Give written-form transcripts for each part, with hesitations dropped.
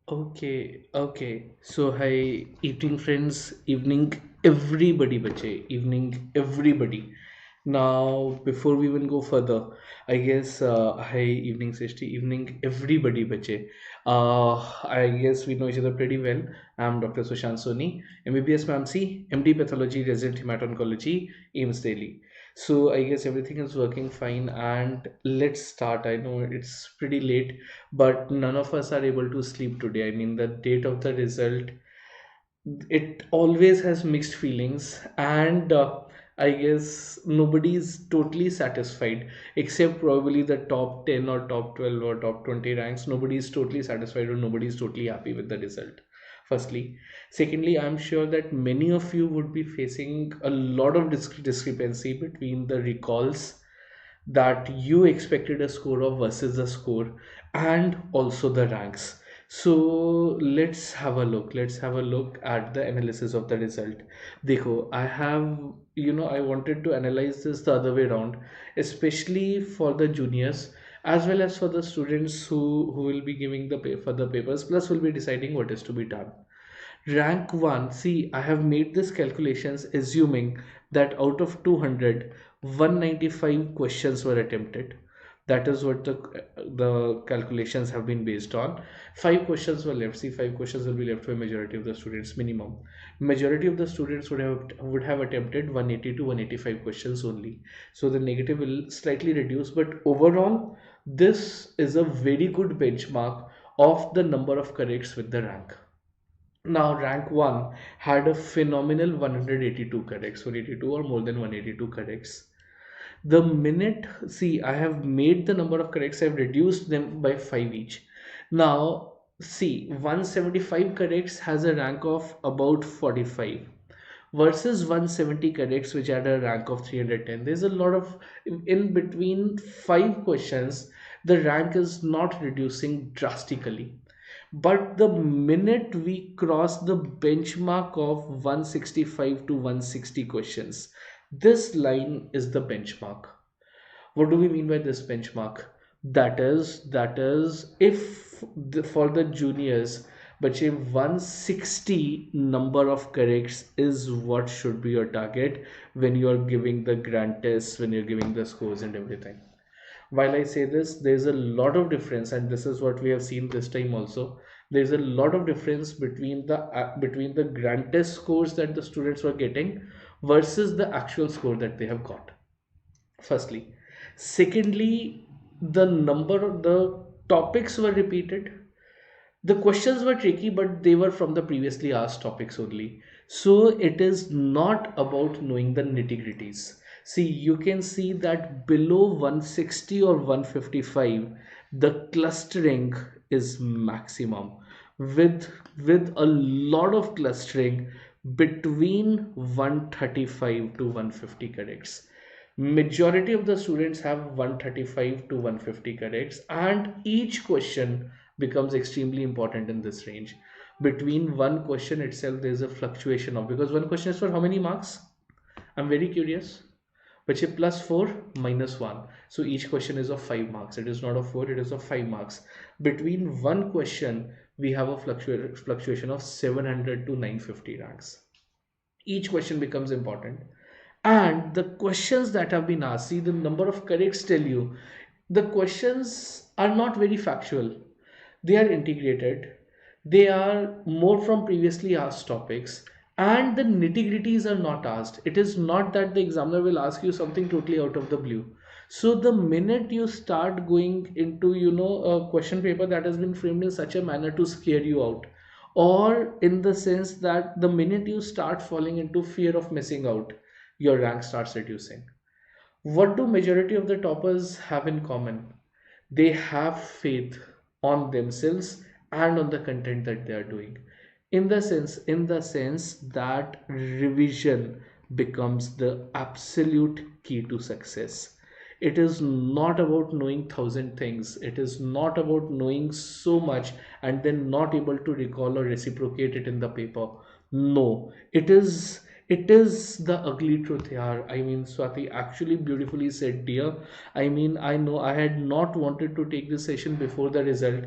Okay. So, hi, evening friends, evening everybody, bache, evening everybody. Now, before we even go further, I guess, hi, evening Srishti, evening everybody, bache. I guess we know each other pretty well. I'm Dr. Sushant Soni, MBBS MAMC, MD Pathology, Resident Hemato-Oncology, AIMS Daily. So, I guess everything is working fine, and let's start. I know it's pretty late, but none of us are able to sleep today. I mean, the date of the result, it always has mixed feelings, and I guess nobody's totally satisfied except probably the top 10 or top 12 or top 20 ranks. Nobody's totally satisfied or nobody's totally happy with the result. Firstly, secondly, I'm sure that many of you would be facing a lot of discrepancy between the recalls that you expected a score of versus the score, and also the ranks. So let's have a look at the analysis of the result. Dekho, I have, I wanted to analyze this the other way around, especially for the juniors as well as for the students who will be giving for the papers, plus will be deciding what is to be done. Rank 1, see, I have made this calculations assuming that out of 200, 195 questions were attempted. That is what the calculations have been based on. Five questions were left. See, five questions will be left for majority of the students minimum. Majority of the students would have attempted 180 to 185 questions only. So the negative will slightly reduce, but overall, this is a very good benchmark of the number of corrects with the rank. Now, rank 1 had a phenomenal 182 corrects, 182 or more than 182 corrects. The minute, see, I have made the number of corrects, I've reduced them by 5 each. Now, see, 175 corrects has a rank of about 45 versus 170 corrects which had a rank of 310. There's a lot of, in between 5 questions, the rank is not reducing drastically. But the minute we cross the benchmark of 165 to 160 questions, this line is the benchmark. What do we mean by this benchmark? That is if for the juniors, but a 160 number of corrects is what should be your target when you are giving the grant tests, when you're giving the scores and everything. While I say this, there's a lot of difference, and this is what we have seen this time also. There's a lot of difference between the grant test scores that the students were getting versus the actual score that they have got. Firstly, secondly, the topics were repeated. The questions were tricky, but they were from the previously asked topics only. So it is not about knowing the nitty gritties. See, you can see that below 160 or 155, the clustering is maximum, with a lot of clustering between 135 to 150 corrects. Majority of the students have 135 to 150 corrects, and each question becomes extremely important in this range. Between one question itself, there's a fluctuation of, because one question is for how many marks? I'm very curious. Which is plus 4 minus 1. So each question is of 5 marks. It is not of 4, it is of 5 marks. Between one question, we have a fluctuation of 700 to 950 ranks. Each question becomes important. And the questions that have been asked, see, the number of corrects tell you the questions are not very factual. They are integrated, they are more from previously asked topics, and the nitty gritties are not asked. It is not that the examiner will ask you something totally out of the blue. So the minute you start going into, a question paper that has been framed in such a manner to scare you out, or in the sense that the minute you start falling into fear of missing out, your rank starts reducing. What do majority of the toppers have in common? They have faith on themselves and on the content that they are doing. In the sense that revision becomes the absolute key to success. It is not about knowing thousand things. It is not about knowing so much and then not able to recall or reciprocate it in the paper. No, it is It is the ugly truth here. I mean, Swati actually beautifully said, dear. I mean, I know I had not wanted to take this session before the result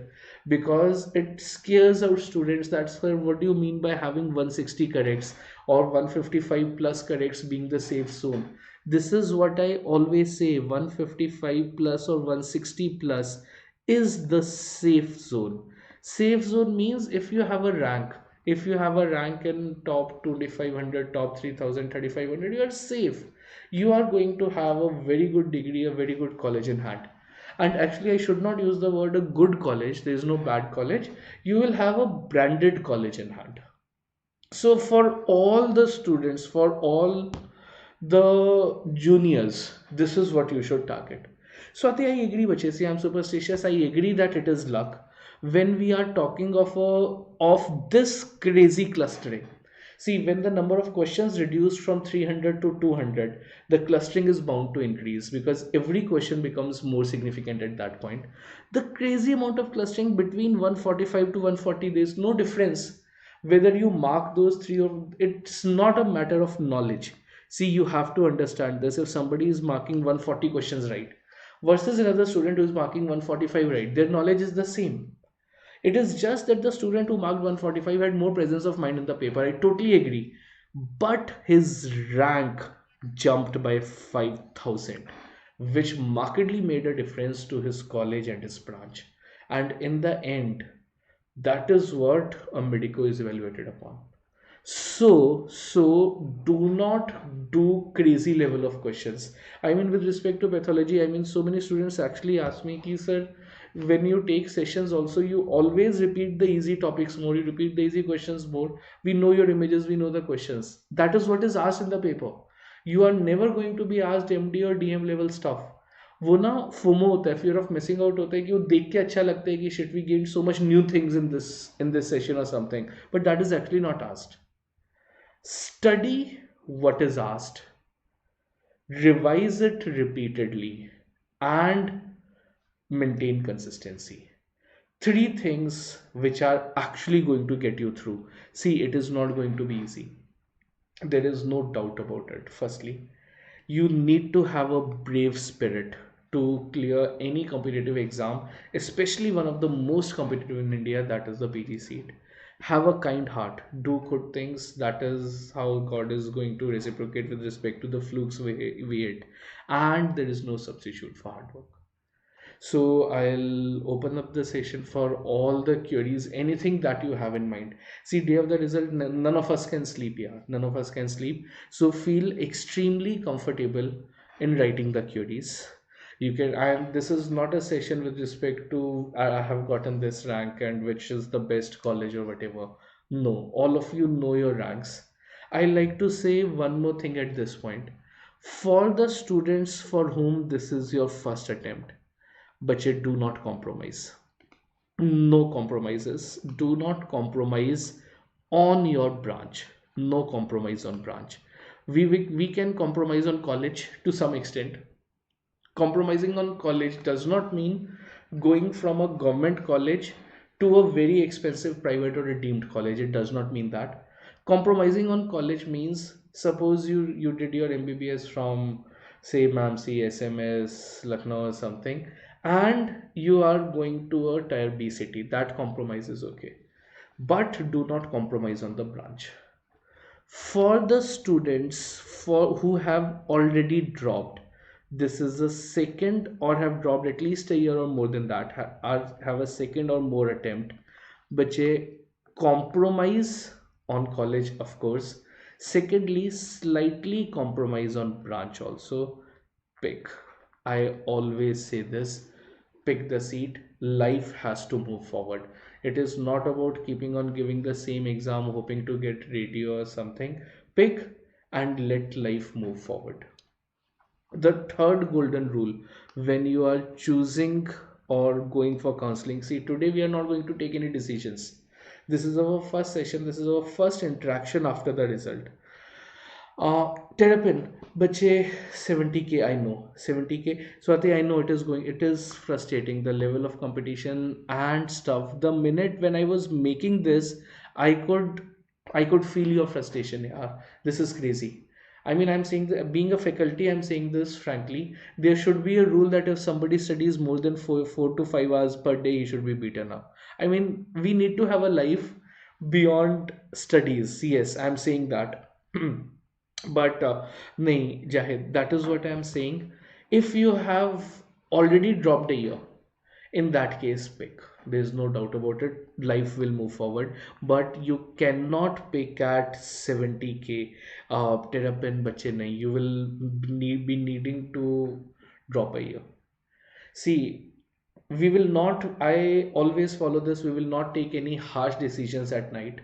because it scares our students that, sir, what do you mean by having 160 corrects or 155 plus corrects being the safe zone? This is what I always say, 155 plus or 160 plus is the safe zone. Safe zone means if you have a rank, if you have a rank in top 2500, top 3000, 3500, you are safe. You are going to have a very good degree, a very good college in hand. And actually, I should not use the word a good college, there is no bad college. You will have a branded college in hand. So for all the students, for all the juniors, this is what you should target. Swati, I agree, Bachesi, I'm superstitious. I agree that it is luck. When we are talking of this crazy clustering, see, when the number of questions reduced from 300 to 200, the clustering is bound to increase because every question becomes more significant at that point. The crazy amount of clustering between 145 to 140, there is no difference whether you mark those three, or it's not a matter of knowledge. See, you have to understand this. If somebody is marking 140 questions right versus another student who is marking 145 right, their knowledge is the same. It is just that the student who marked 145 had more presence of mind in the paper. I totally agree. But his rank jumped by 5,000, which markedly made a difference to his college and his branch. And in the end, that is what a medico is evaluated upon. So do not do crazy level of questions. I mean, with respect to pathology, I mean, so many students actually ask me, ki, sir, when you take sessions also, you always repeat the easy topics more, you repeat the easy questions more. We know your images, we know the questions. That is what is asked in the paper. You are never going to be asked MD or DM level stuff. वो ना FOMO होता है, fear of missing out होता है कि वो देख के अच्छा लगता है कि shit we gain so much new things in this session और something, but that is actually not asked. Study what is asked, revise it repeatedly, and maintain consistency. Three things which are actually going to get you through. See, it is not going to be easy. There is no doubt about it. Firstly, you need to have a brave spirit to clear any competitive exam, especially one of the most competitive in India, that is the PG seat. Have a kind heart, do good things. That is how God is going to reciprocate with respect to the flukes we hit. And there is no substitute for hard work. So I'll open up the session for all the queries, anything that you have in mind. See, day of the result, none of us can sleep. Yeah, none of us can sleep. So feel extremely comfortable in writing the queries. You can, and this is not a session with respect to I have gotten this rank and which is the best college or whatever. No, all of you know your ranks. I like to say one more thing at this point. For the students for whom this is your first attempt, but yet do not compromise. No compromises. Do not compromise on your branch. No compromise on branch. We can compromise on college to some extent. Compromising on college does not mean going from a government college to a very expensive private or a deemed college. It does not mean that. Compromising on college means, suppose you did your MBBS from, say, MAMC, SMS, Lucknow or something, and you are going to a tier B city. That compromise is okay, but do not compromise on the branch. For the students for who have already dropped, this is a second or have dropped at least a year or more than that, have a second or more attempt. बच्चे compromise on college, of course. Secondly, slightly compromise on branch also. Pick. I always say this, pick the seat. Life has to move forward. It is not about keeping on giving the same exam hoping to get radio or something. Pick and let life move forward. The third golden rule when you are choosing or going for counseling, see, today we are not going to take any decisions. This is our first session, this is our first interaction after the result. Terrapin, बच्चे 70K, I know 70K. Swati, I know it is frustrating, the level of competition and stuff. The minute when I was making this, I could I could feel your frustration. Yeah, this is crazy. I mean, I'm saying that being a faculty, I'm saying this frankly. There should be a rule that if somebody studies more than 4 to 5 hours per day, he should be beaten up. I mean, we need to have a life beyond studies. Yes, I'm saying that. But nahi, Jahid, that is what I'm saying. If you have already dropped a year, in that case pick, there's no doubt about it, life will move forward, but you cannot pick at 70K. तेरा pen बचे नहीं, you will be needing to drop a year. See, we will not, I always follow this, we will not take any harsh decisions at night.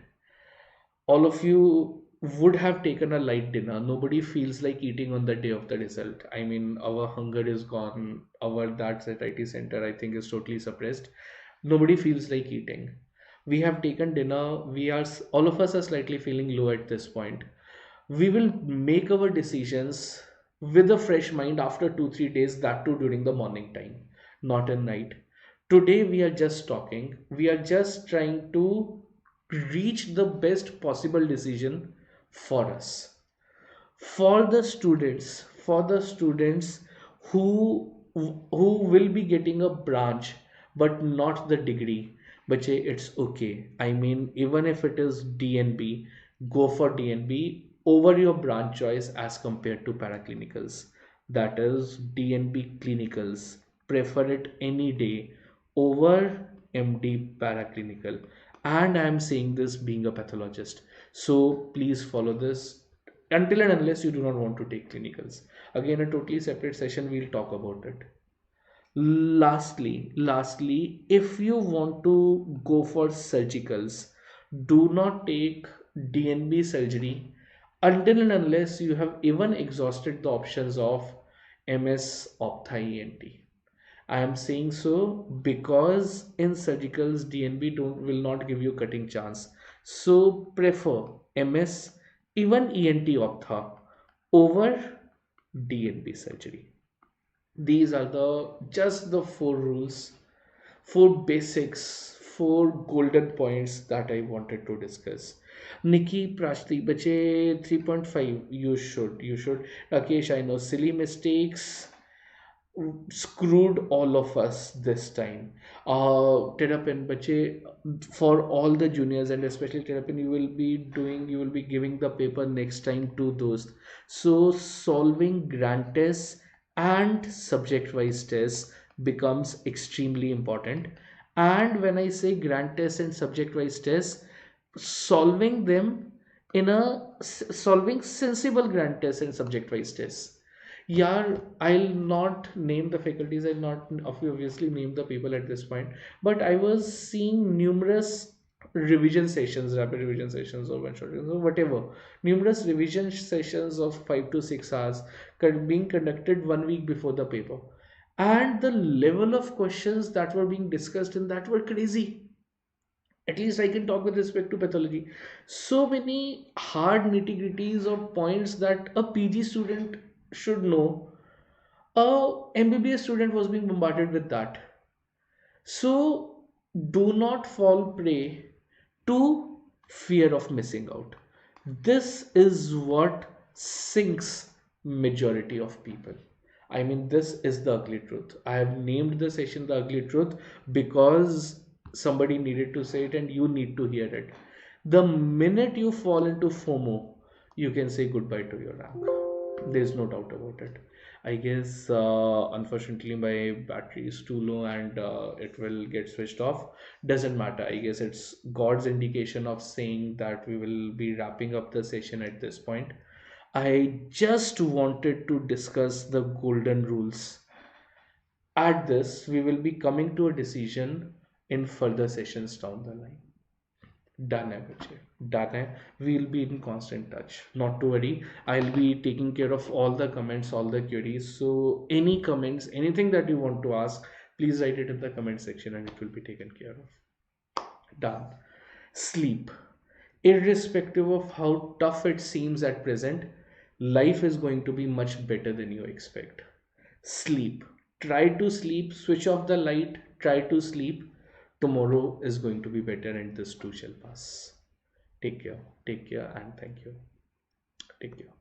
All of you would have taken a light dinner. Nobody feels like eating on the day of the result. I mean, our hunger is gone. Our that satiety center, I think, is totally suppressed. Nobody feels like eating. We have taken dinner. We are all of us are slightly feeling low at this point. We will make our decisions with a fresh mind after 2 3 days. That too during the morning time, not at night. Today we are just talking. We are just trying to reach the best possible decision for us, for the students who will be getting a branch but not the degree. But it's okay. I mean, even if it is DNB, go for DNB over your branch choice as compared to paraclinicals. That is DNB clinicals, prefer it any day over MD paraclinical. And I am saying this being a pathologist, so please follow this until and unless you do not want to take clinicals. Again, a totally separate session, we'll talk about it. Lastly, if you want to go for surgicals, do not take DNB surgery until and unless you have even exhausted the options of MS Optha ENT. I am saying so because in surgicals DNB don't will not give you cutting chance. So prefer MS, even ENT optha over DNB surgery. These are the just the four rules, four basics, four golden points that I wanted to discuss. Nikki Prashti, bache 3.5. You should. Rakesh, I know silly mistakes screwed all of us this time. Terrapin, bache, for all the juniors and especially Terrapin, you will be giving the paper next time to those. So solving grant tests and subject-wise tests becomes extremely important. And when I say grant tests and subject-wise tests, solving them solving sensible grant tests and subject-wise tests. Yeah, I'll not name the faculties, I'll not obviously name the people at this point, but I was seeing numerous revision sessions, rapid revision sessions, or one shot or whatever, numerous revision sessions of 5 to 6 hours being conducted 1 week before the paper. And the level of questions that were being discussed in that were crazy. At least I can talk with respect to pathology. So many hard nitty gritties or points that a PG student should know. A MBBS student was being bombarded with that. So do not fall prey to fear of missing out. This is what sinks majority of people. I mean, this is the ugly truth. I have named the session the ugly truth because somebody needed to say it and you need to hear it. The minute you fall into FOMO, you can say goodbye to your rank. There's no doubt about it. I guess, unfortunately, my battery is too low and it will get switched off. Doesn't matter. I guess it's God's indication of saying that we will be wrapping up the session at this point. I just wanted to discuss the golden rules. At this, we will be coming to a decision in further sessions down the line. Done, Abhijit. Done. We'll be in constant touch. Not to worry. I'll be taking care of all the comments, all the queries. So, any comments, anything that you want to ask, please write it in the comment section and it will be taken care of. Done. Sleep. Irrespective of how tough it seems at present, life is going to be much better than you expect. Sleep. Try to sleep, switch off the light, try to sleep. Tomorrow is going to be better and this too shall pass. Take care, and thank you. Take care.